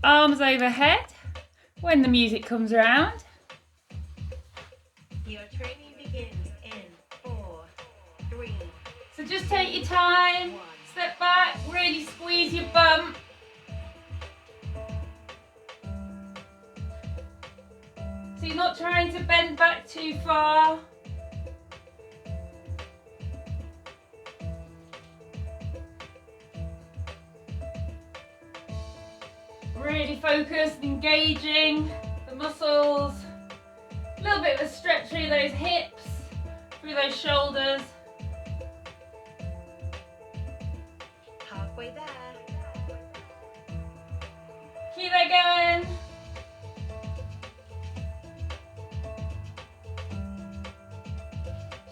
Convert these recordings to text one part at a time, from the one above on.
Arms overhead when the music comes around. Your training begins in 4, 3. So just take your time, step back, really squeeze your bum. So you're not trying to bend back too far. Really focused, engaging the muscles. A little bit of a stretch through those hips, through those shoulders. Halfway there. Keep that going.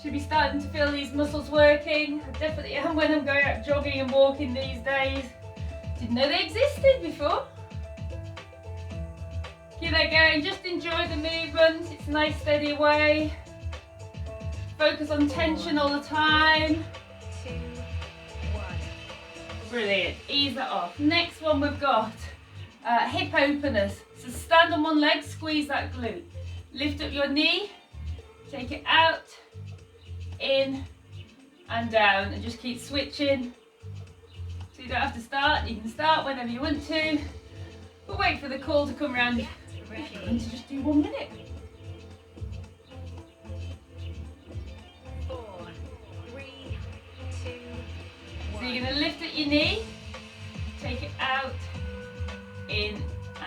Should be starting to feel these muscles working. I definitely am when I'm going out jogging and walking these days. Didn't know they existed before. Keep that going, just enjoy the movement. It's a nice steady way. Focus on tension all the time. 2, 1. Brilliant, ease that off. Next one we've got hip openers. So stand on one leg, squeeze that glute. Lift up your knee, take it out, in and down, and just keep switching. So you don't have to start, you can start whenever you want to, but wait for the call to come around if you want to just do 1 minute. 4, 3, 2, 1. So you're going to lift at your knee, take it out, in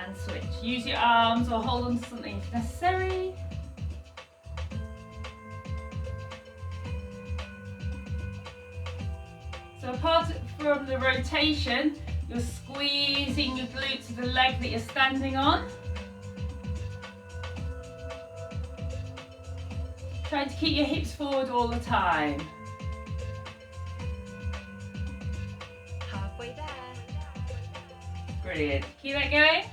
and switch. Use your arms or hold on to something if necessary. So apart from the rotation, you're squeezing your glutes to the leg that you're standing on. Trying to keep your hips forward all the time. Halfway there. Brilliant. Keep that going.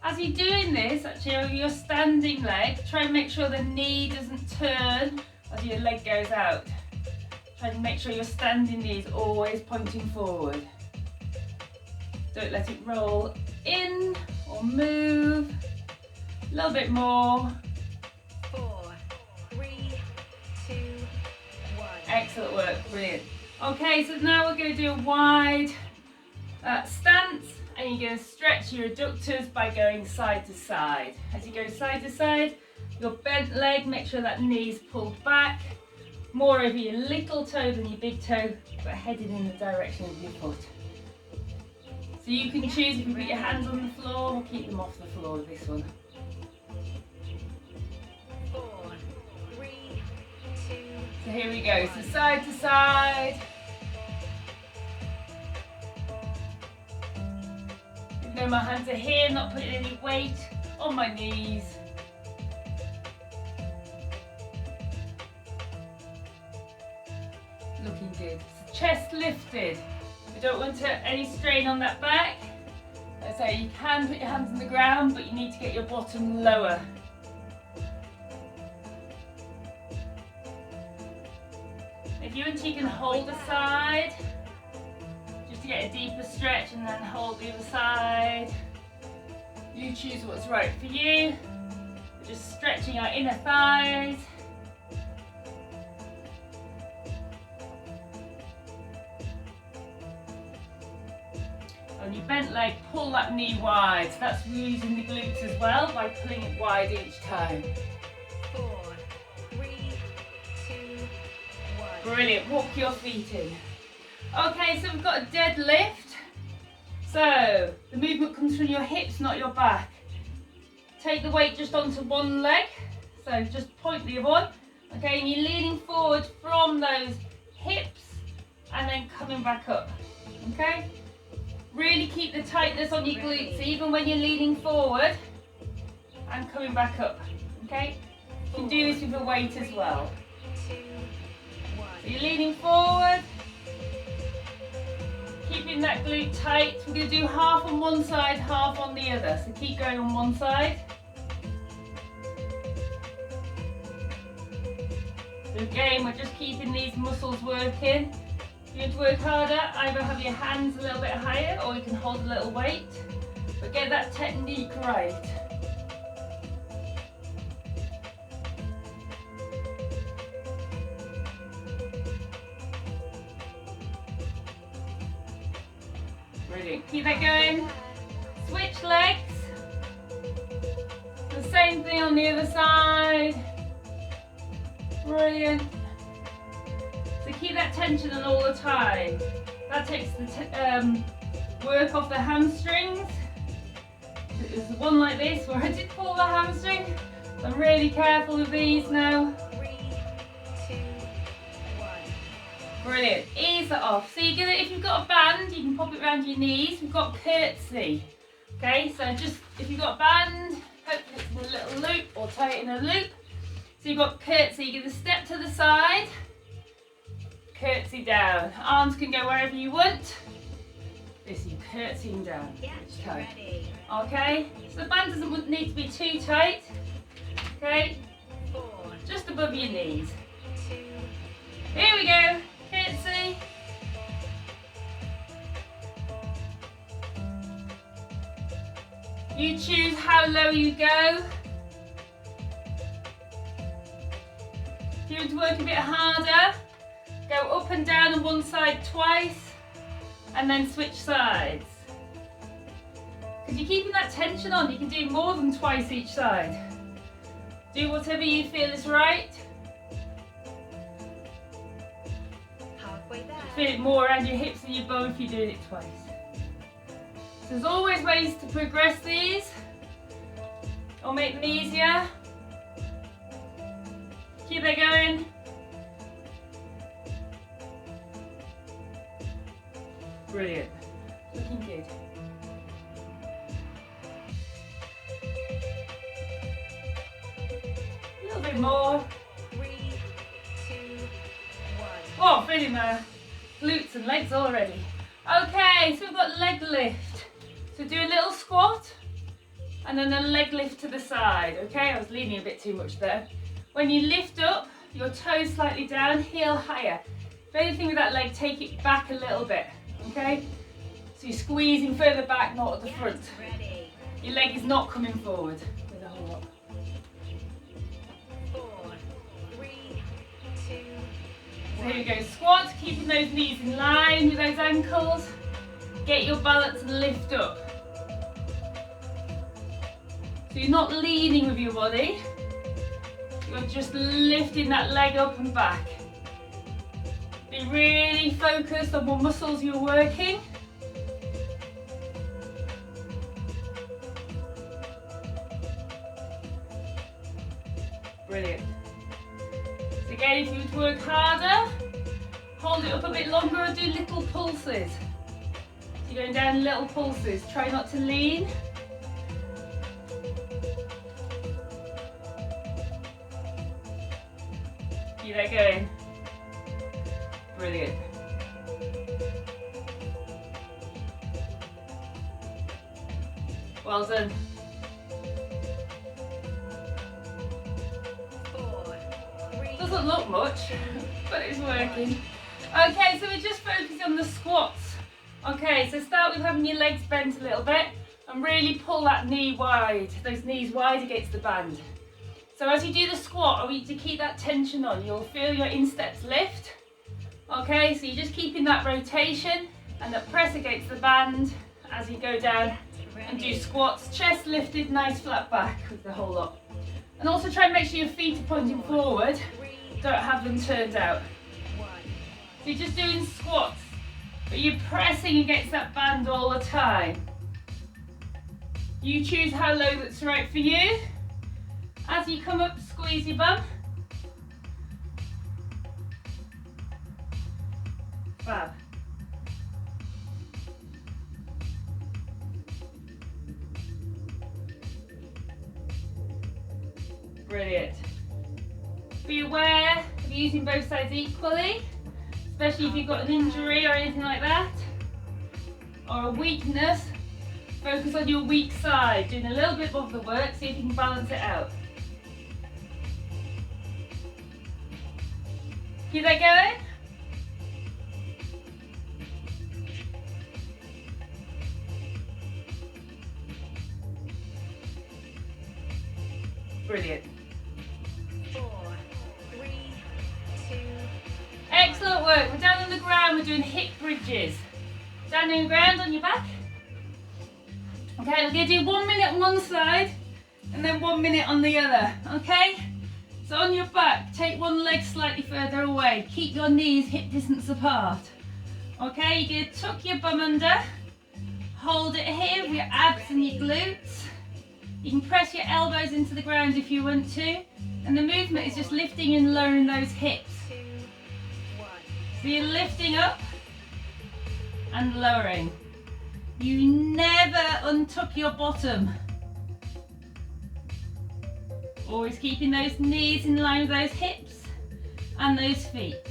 As you're doing this, actually on your standing leg, try and make sure the knee doesn't turn as your leg goes out. Try and make sure your standing knee is always pointing forward. Don't let it roll in or move. A little bit more. 4, 3, 2, 1. Excellent work, brilliant. Okay, so now we're going to do a wide stance, and you're going to stretch your adductors by going side to side. As you go side to side, your bent leg, make sure that knee's pulled back, more over your little toe than your big toe, but headed in the direction of your foot. So you can choose if you put your hands on the floor or keep them off the floor with this one. 4, 3, 2. So here we go, so side to side. Even though my hands are here, not putting any weight on my knees. Looking good. So chest lifted. We don't want any strain on that back. So you can put your hands on the ground, but you need to get your bottom lower. If you want, you can hold the side just to get a deeper stretch, and then hold the other side. You choose what's right for you. We're just stretching our inner thighs. On your bent leg, pull that knee wide. So that's using the glutes as well by pulling it wide each time. 4, 3, 2, 1. Brilliant, walk your feet in. Okay, so we've got a deadlift. So the movement comes from your hips, not your back. Take the weight just onto one leg. So just point the other one. Okay, and you're leaning forward from those hips and then coming back up. Okay? Really keep the tightness on your glutes even when you're leaning forward and coming back up. Okay? You can do this with a weight as well. 2, 1. So you're leaning forward, keeping that glute tight. We're going to do half on one side, half on the other. So keep going on one side. So again, we're just keeping these muscles working. If you want to work harder, either have your hands a little bit higher or you can hold a little weight, but get that technique right. Brilliant. Keep that going. Switch legs. The same thing on the other side. Brilliant. So keep that tension on all the time. That takes the work off the hamstrings. There's one like this where I did pull the hamstring. So I'm really careful with these now. 3, 2, 1. Brilliant. Ease that off. So you're gonna, if you've got a band, you can pop it around your knees. We've got curtsy. Okay, so just if you've got a band, hopefully it's in a little loop or tie it in a loop. So you've got curtsy. You're gonna step to the side, curtsy down. Arms can go wherever you want. This you curtsying down. Get ready. Okay, so the band doesn't need to be too tight. Okay, 4, just above your knees. 2, Here we go. Curtsy. You choose how low you go. If you want to work a bit harder, go up and down on one side twice and then switch sides. Because you're keeping that tension on, you can do more than twice each side. Do whatever you feel is right. halfway there. Feel it more around your hips and your bum if you're doing it twice. So there's always ways to progress these or make them easier. Keep it going. Brilliant. Looking good. A little bit more. 3, 2, 1. Oh, feeling my glutes and legs already. Okay, so we've got leg lift. So do a little squat and then a leg lift to the side. Okay, I was leaning a bit too much there. When you lift up, your toes slightly down, heel higher. If anything with that leg, take it back a little bit. Okay, so you're squeezing further back, not at the front. Get ready. Your leg is not coming forward with a whole lot. 4, 3, 2, So here we go, squat, keeping those knees in line with those ankles. Get your balance and lift up. So you're not leaning with your body, you're just lifting that leg up and back. Be really focused on what muscles you're working. Brilliant. So again, if you would work harder, hold it up a bit longer or do little pulses. So you're going down little pulses. Try not to lean. Keep that going. Brilliant. Well done. 4, 3, Doesn't look much, but it's working. Okay, so we're just focusing on the squats. Okay, so start with having your legs bent a little bit and really pull that knee wide, those knees wide against the band. So as you do the squat, I want you to keep that tension on. You'll feel your insteps lift. Okay, so you're just keeping that rotation and that press against the band as you go down and do squats. Chest lifted, nice flat back with the whole lot. And also try and make sure your feet are pointing forward. 3, Don't have them turned out. 1. So you're just doing squats, but you're pressing against that band all the time. You choose how low that's right for you. As you come up, squeeze your bum. Fab. Brilliant. Be aware of using both sides equally, especially if you've got an injury or anything like that, or a weakness. Focus on your weak side, doing a little bit of the work, see if you can balance it out. Keep that going. Brilliant. 4, 3, 2, Excellent work. We're down on the ground. We're doing hip bridges. Down on the ground on your back. Okay, we're going to do 1 minute on one side and then 1 minute on the other. Okay? So on your back, take one leg slightly further away. Keep your knees hip distance apart. Okay, you're going to tuck your bum under. Hold it here with your abs and your glutes. You can press your elbows into the ground if you want to. And the movement is just lifting and lowering those hips. 2, 1. So you're lifting up and lowering. You never untuck your bottom. Always keeping those knees in line with those hips and those feet.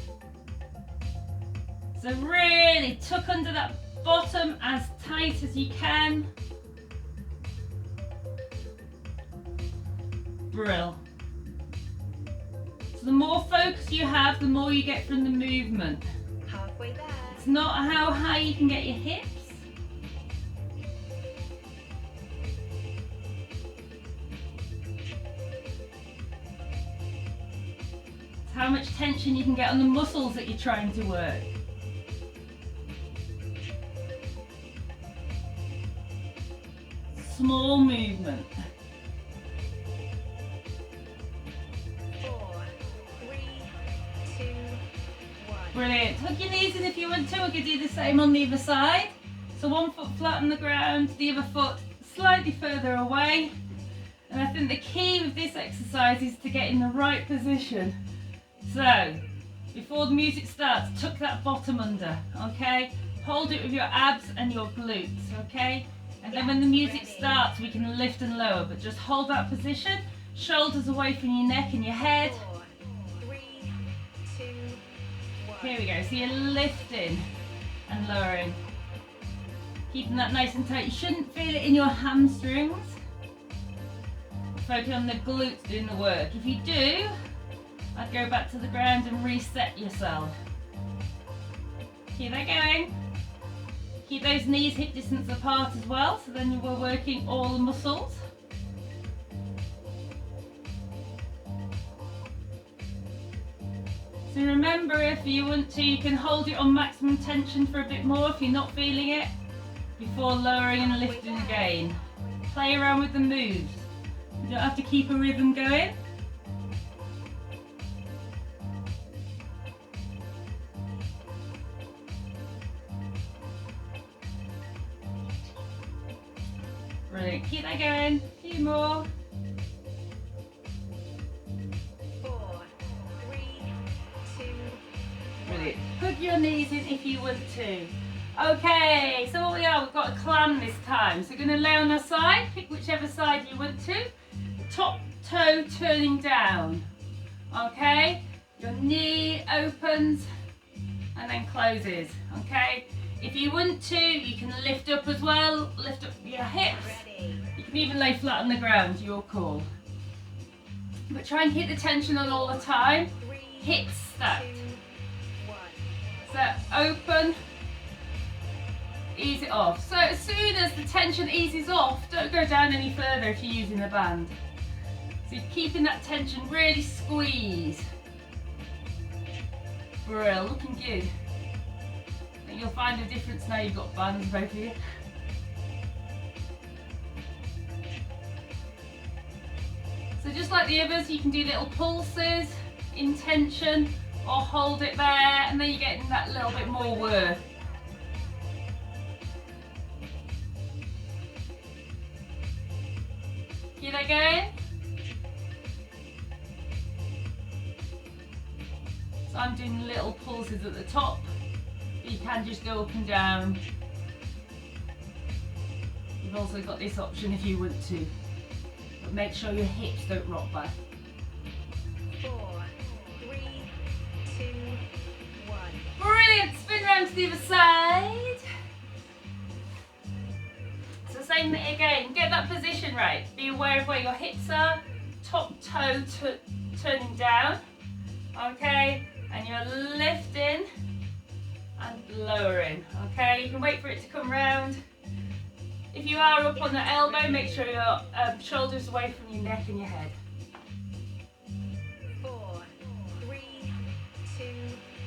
So really tuck under that bottom as tight as you can. Brill. So the more focus you have, the more you get from the movement. Halfway there. It's not how high you can get your hips. It's how much tension you can get on the muscles that you're trying to work. Small movement. 4, 3, 2, 1. Brilliant. Tuck your knees in if you want to. We could do the same on the other side. So one foot flat on the ground, the other foot slightly further away. And I think the key with this exercise is to get in the right position. So, before the music starts, tuck that bottom under, okay? Hold it with your abs and your glutes, okay? And then when the music starts, we can lift and lower, but just hold that position. Shoulders away from your neck and your head. 4, 3, 2, 1. Here we go, so you're lifting and lowering. Keeping that nice and tight. You shouldn't feel it in your hamstrings. Focus on the glutes doing the work. If you do, I'd go back to the ground and reset yourself. Keep that going. Keep those knees hip distance apart as well, so then you were working all the muscles. So remember, if you want to, you can hold it on maximum tension for a bit more if you're not feeling it, before lowering and lifting again. Play around with the moves. You don't have to keep a rhythm going. Brilliant. Keep that going. A few more. 4, 3, 2, 1. Brilliant. Hook your knees in if you want to. Okay, so what we've got a clam this time. So we're going to lay on our side, pick whichever side you want to. Top toe turning down. Okay, your knee opens and then closes. Okay, if you want to, you can lift up as well, lift up your hips. Ready. You can even lay flat on the ground, your call. But try and keep the tension on all the time. 3, Hips stacked. 2, 1. So open, ease it off. So as soon as the tension eases off, don't go down any further if you're using the band. So you're keeping that tension really squeeze. Brill, looking good. I think you'll find a difference now you've got bands both of you. So just like the others, you can do little pulses in tension or hold it there, and then you're getting that little bit more work. Keep that going. So I'm doing little pulses at the top, but you can just go up and down. You've also got this option if you want to, but make sure your hips don't rock back. 4, 3, 2, 1. Brilliant, spin round to the other side. So same thing again, get that position right. Be aware of where your hips are, top toe turning down, okay? And you're lifting and lowering, okay? You can wait for it to come round. If you are up on the elbow, make sure your shoulders away from your neck and your head.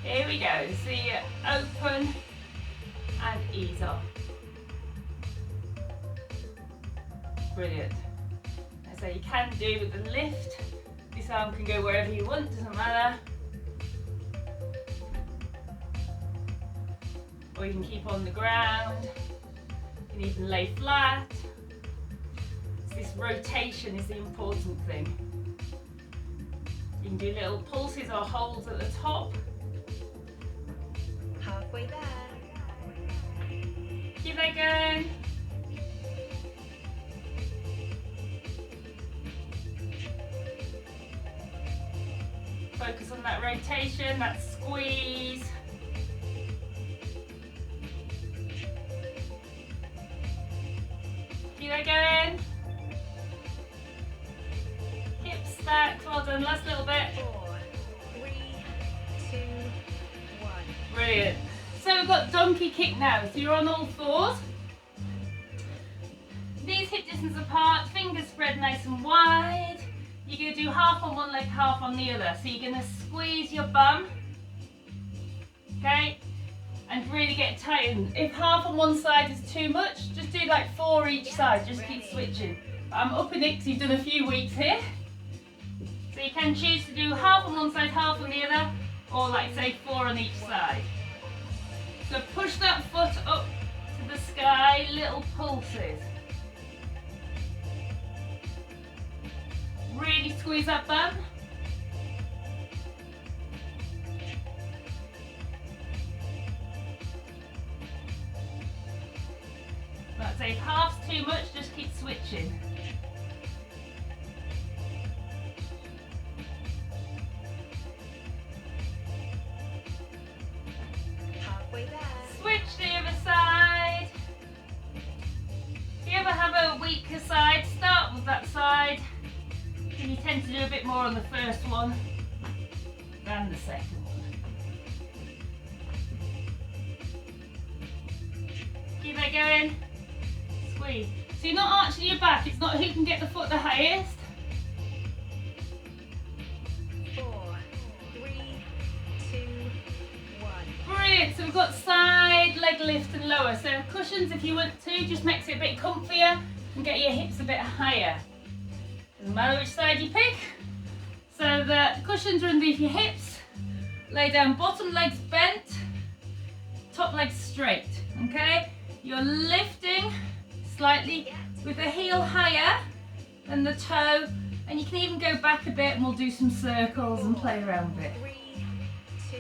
Here we go. So you open and ease off. Brilliant. So you can do with the lift. This arm can go wherever you want, doesn't matter. Or you can keep on the ground. You can even lay flat. So this rotation is the important thing. You can do little pulses or holds at the top. Halfway there. Keep that going. Focus on that rotation, that squeeze. Keep that going. Hips stacked, well done, last little bit. 4, 3, 2, 1. Brilliant. So we've got donkey kick now, so you're on all fours. Knees hip distance apart, fingers spread nice and wide. You're going to do half on one leg, half on the other. So you're going to squeeze your bum, okay, and really get tightened. If half on one side is too much, just do like 4 each side, just keep switching. I'm upping it because you've done a few weeks here. So you can choose to do half on one side, half on the other, or like say 4 on each side. So push that foot up to the sky, little pulses. Really squeeze that bum. That's it, if half's too much, just keep switching. Halfway there. Switch to the other side. If you ever have a weaker side, start with that side. And you tend to do a bit more on the first one than the second one. Keep that going. Squeeze. So you're not arching your back, it's not who can get the foot the highest. 4, 3, 2, 1. Brilliant, so we've got side, leg lift and lower. So cushions if you want to, just makes it a bit comfier and get your hips a bit higher. Doesn't matter which side you pick. So the cushions are underneath your hips. Lay down, bottom leg's bent, top leg's straight, okay? You're lifting slightly with the heel higher than the toe, and you can even go back a bit and we'll do some circles and play around with it. 3, 2,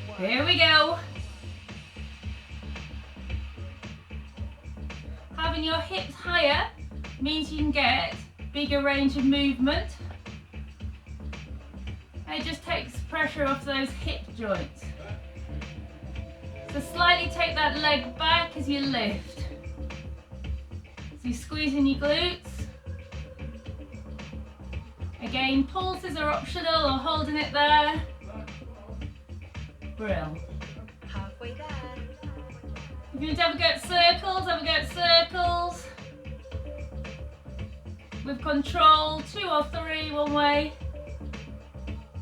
1. Here we go. Having your hips higher means you can get bigger range of movement. And it just takes pressure off those hip joints. So slightly take that leg back as you lift. So you're squeezing your glutes. Again, pulses are optional or holding it there. Brill. Halfway there. If you want to have a go at circles, have a go at circles. With control, 2 or 3 one way,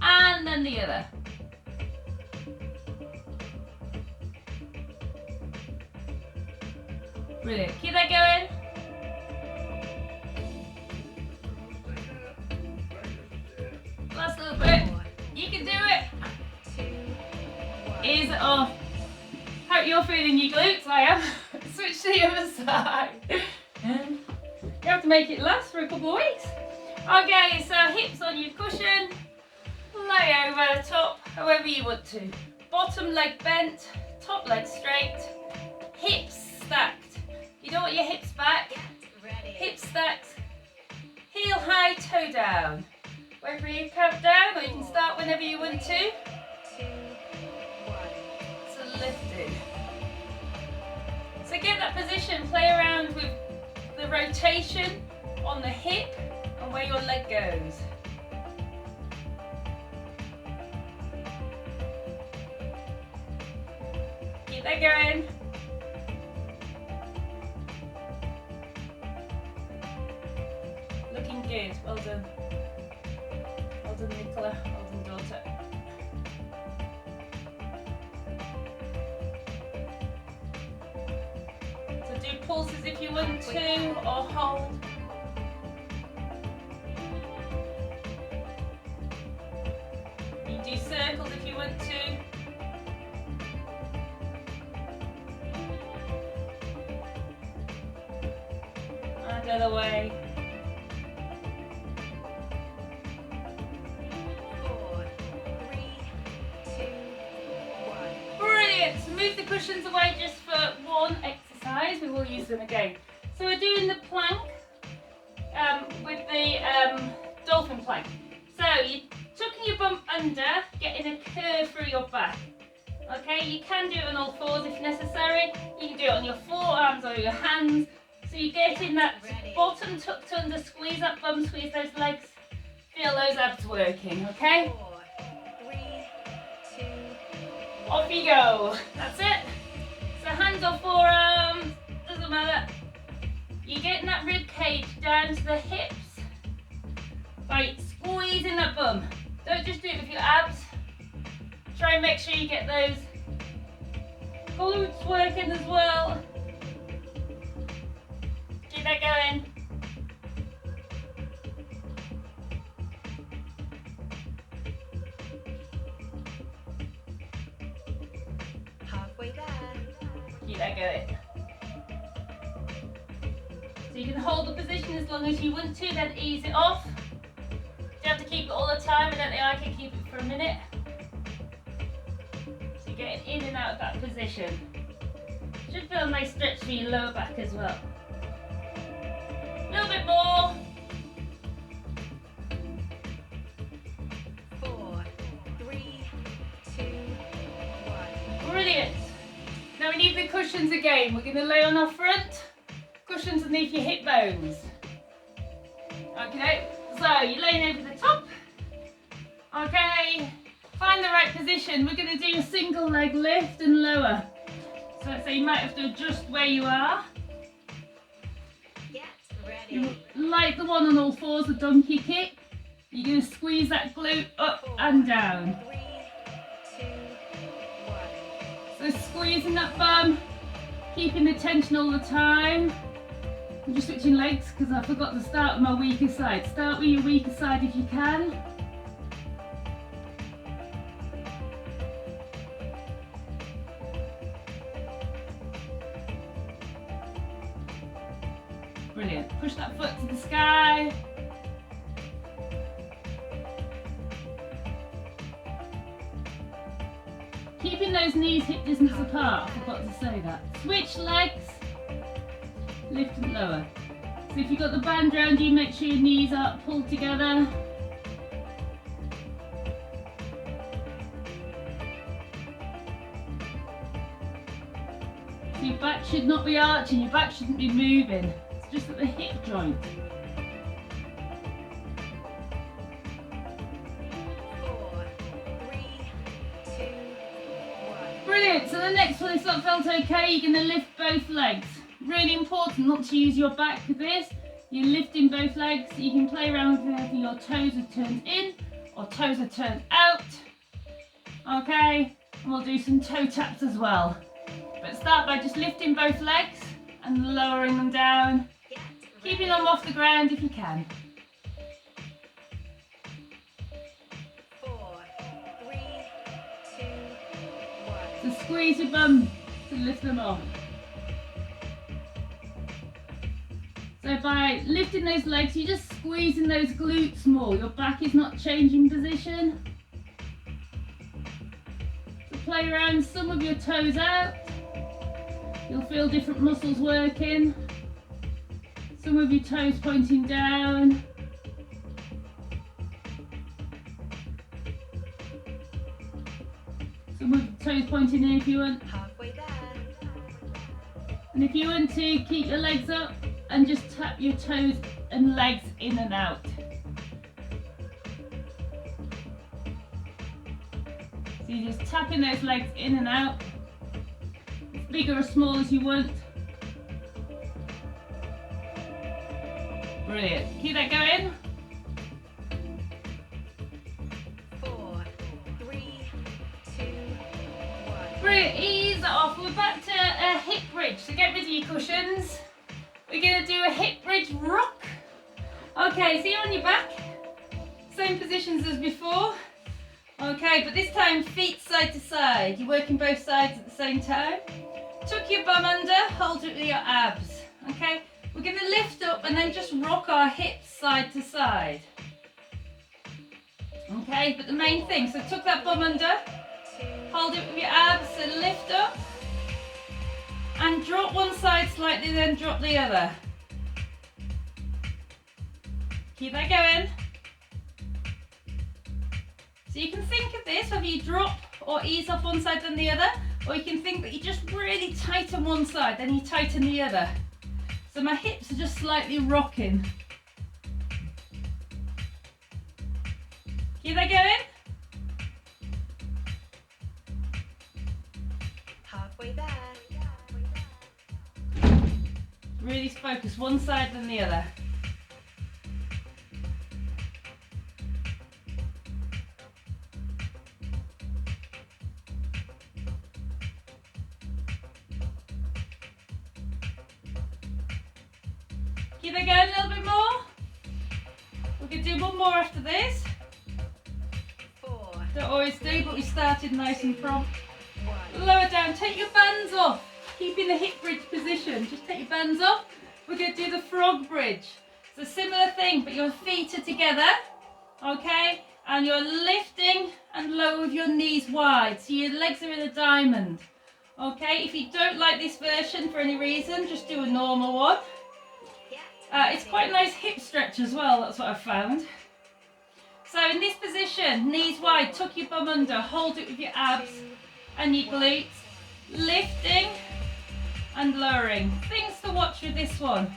and then the other. Brilliant, keep that going. Last little bit, you can do it. 2, 1. Ease it off. Hope you're feeling your glutes, I am. Switch to the other side. You have to make it last for a couple of weeks. Okay, so hips on your cushion, lay over the top, however you want to. Bottom leg bent, top leg straight, hips stacked. You don't want your hips back, Ready. hips stacked, heel high, toe down. Wait for you to count down, or you can start whenever you want to. 2, 1. So lifted. So get that position, play around with the rotation on the hip and where your leg goes. Keep that going. Looking good, well done. Well done, Nicola, well done, daughter. do pulses if you want to, or hold. You can do circles if you want to. And the other way. 4, 3, 2, 1. Brilliant. So move the cushions away just for one exercise. We will use them again. So we're doing the plank with the dolphin plank. So you're tucking your bum under, getting a curve through your back. Okay, you can do it on all fours if necessary. You can do it on your forearms or your hands. So you're getting that bottom tucked under, squeeze that bum, squeeze those legs. Feel those abs working, okay? 4, 3, 2, Off you go. That's it. So hands or forearms, doesn't matter. You're getting that rib cage down to the hips by squeezing that bum. Don't just do it with your abs. Try and make sure you get those glutes working as well. Keep that going. halfway there. Keep that going. So you can hold the position as long as you want to, then ease it off. You have to keep it all the time. I don't think I can keep it for a minute. So you're getting in and out of that position. Should feel a nice stretch for your lower back as well. A little bit more. 4, 3, 2, 1. Brilliant. Now we need the cushions again. We're going to lay on our front. Cushions underneath your hip bones. Okay, so you're laying over the top. Okay, find the right position. We're going to do a single leg lift and lower. So you might have to adjust where you are. Get ready. Like the one on all fours, the donkey kick. You're going to squeeze that glute up 4, and down. 3, 2, 1. So squeezing that bum, keeping the tension all the time. I'm just switching legs because I forgot to start with my weaker side. Start with your weaker side if you can. Brilliant. Push that foot to the sky. Keeping those knees hip distance apart, I forgot to say that. Switch legs, lift and lower. So if you've got the band around you, make sure your knees are pulled together. So your back should not be arching, your back shouldn't be moving. It's just at the hip joint. 4, 3, 2, 1. Brilliant, so the next one, if that felt okay, you're going to lift both legs. Really important not to use your back for this. You're lifting both legs. You can play around with whether your toes are turned in or toes are turned out. Okay, and we'll do some toe taps as well. But start by just lifting both legs and lowering them down. Get Keeping them off the ground if you can. 4, 3, 2, 1. So squeeze your bum to lift them off. So by lifting those legs, you're just squeezing those glutes more. Your back is not changing position. So play around some of your toes out. You'll feel different muscles working. Some of your toes pointing down. Some of your toes pointing in if you want. Halfway there. And if you want to, keep your legs up and just tap your toes and legs in and out. So you're just tapping those legs in and out. As big or as small as you want. Brilliant. Keep that going. 4, 3, 2, 1. Brilliant. Ease it off. We're back to a hip bridge. So get rid of your cushions. positions. We're going to do a hip bridge rock. Okay, so you're on your back. Same positions as before. Okay, but this time feet side to side. You're working both sides at the same time. Tuck your bum under, hold it with your abs. Okay, we're going to lift up and then just rock our hips side to side. Okay, but the main thing, so tuck that bum under, hold it with your abs, and lift up. And drop one side slightly, then drop the other. Keep that going. So you can think of this, whether you drop or ease off one side than the other, or you can think that you just really tighten one side, then you tighten the other. So my hips are just slightly rocking. Keep that going. Halfway there. Really focus one side than the other. Keep it going a little bit more. We can do one more after this. 4, Don't always do, but we started nice and prompt. 1. Lower down, take your bands off. Keeping the hip bridge position. Just take your bands off. We're going to do the frog bridge. It's a similar thing, but your feet are together. Okay? And you're lifting and lower with your knees wide. So your legs are in a diamond. Okay? If you don't like this version for any reason, just do a normal one. It's quite a nice hip stretch as well, that's what I've found. So in this position, knees wide, tuck your bum under, hold it with your abs and your glutes, lifting and lowering. Things to watch with this one.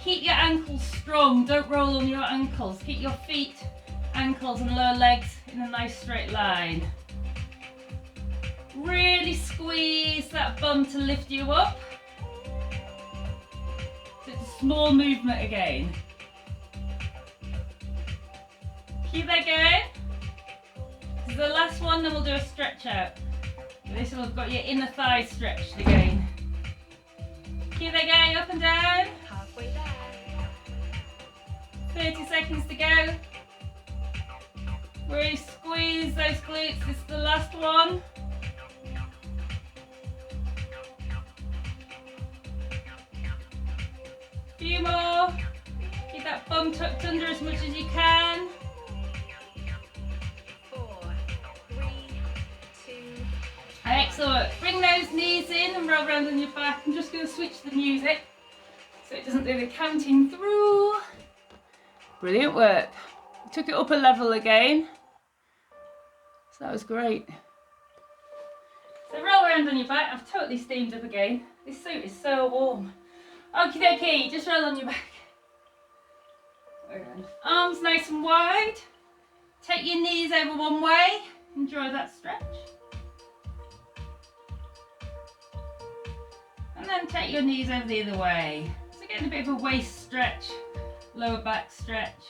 Keep your ankles strong, don't roll on your ankles. Keep your feet, ankles and lower legs in a nice straight line. Really squeeze that bum to lift you up. So it's a small movement again. Keep that going. This is the last one, then we'll do a stretch out. This one, we've got your inner thighs stretched again. Keep that going, up and down. Halfway there. 30 seconds to go. Really squeeze those glutes. This is the last one. Few more. Keep that bum tucked under as much as you can. 4, 3, 2. Excellent. Bring those knees in and roll around on your back. I'm just going to switch the music so it doesn't do the counting through. Brilliant work. Took it up a level again. So that was great. So roll around on your back. I've totally steamed up again. This suit is so warm. Okie dokie, just roll on your back. Arms nice and wide. Take your knees over one way. Enjoy that stretch. And then take your knees over the other way. So getting a bit of a waist stretch, lower back stretch.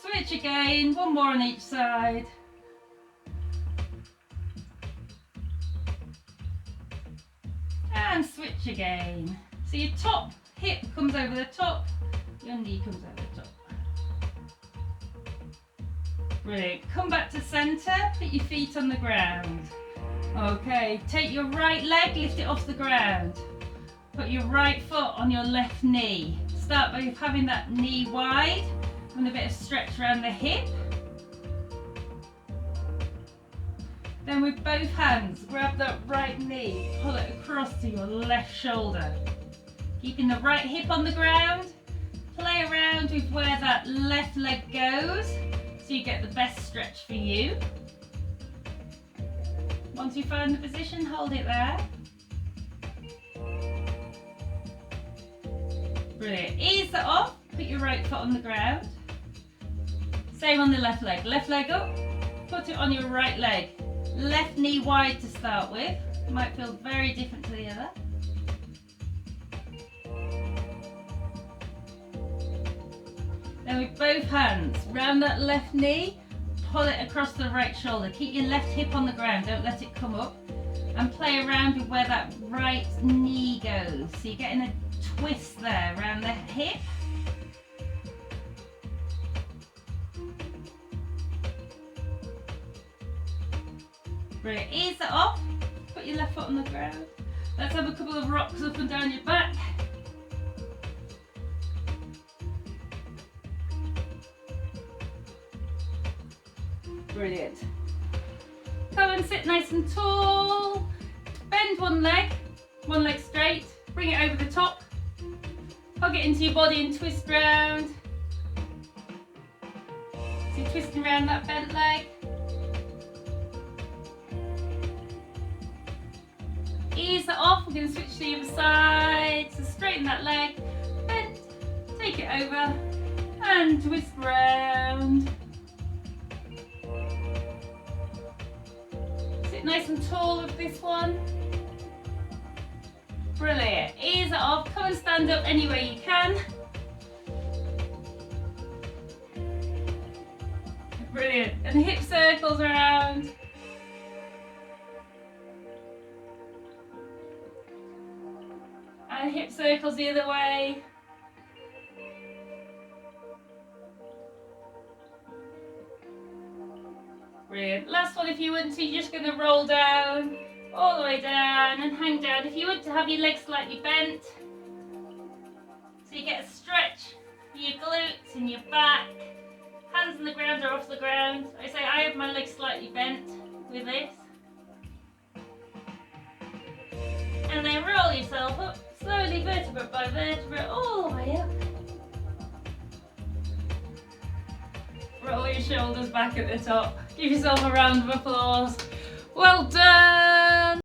Switch again, one more on each side. And switch again. So your top hip comes over the top, your knee comes over the top. Brilliant. Come back to centre, put your feet on the ground. Okay, take your right leg, lift it off the ground. Put your right foot on your left knee. Start by having that knee wide and a bit of stretch around the hip. Then with both hands, grab that right knee, pull it across to your left shoulder. Keeping the right hip on the ground, play around with where that left leg goes so you get the best stretch for you. Once you find the position, hold it there. Brilliant. Ease that off, put your right foot on the ground. Same on the left leg. Left leg up, put it on your right leg. Left knee wide to start with. Might feel very different to the other. Then with both hands, round that left knee, pull it across the right shoulder. Keep your left hip on the ground, don't let it come up. and play around with where that right knee goes. So you're getting a twist there around the hip. Brilliant. Ease it off. Put your left foot on the ground. Let's have a couple of rocks up and down your back. Brilliant. Come and sit nice and tall. Bend one leg straight. Bring it over the top. Hug it into your body and twist round. So you're twisting around that bent leg. Ease it off. We're going to switch to the other side. So straighten that leg. Bend. Take it over. And twist round. Sit nice and tall with this one. Brilliant. Ease it off. Come and stand up any way you can. Brilliant. And hip circles around. And hip circles the other way. Brilliant. Last one if you want to, you're just going to roll down, all the way down and hang down. If you want to have your legs slightly bent, so you get a stretch for your glutes and your back, hands on the ground or off the ground. I say I have my legs slightly bent with this. And then roll yourself up, slowly vertebra by vertebra, all the way up. Roll your shoulders back at the top. Give yourself a round of applause. Well done!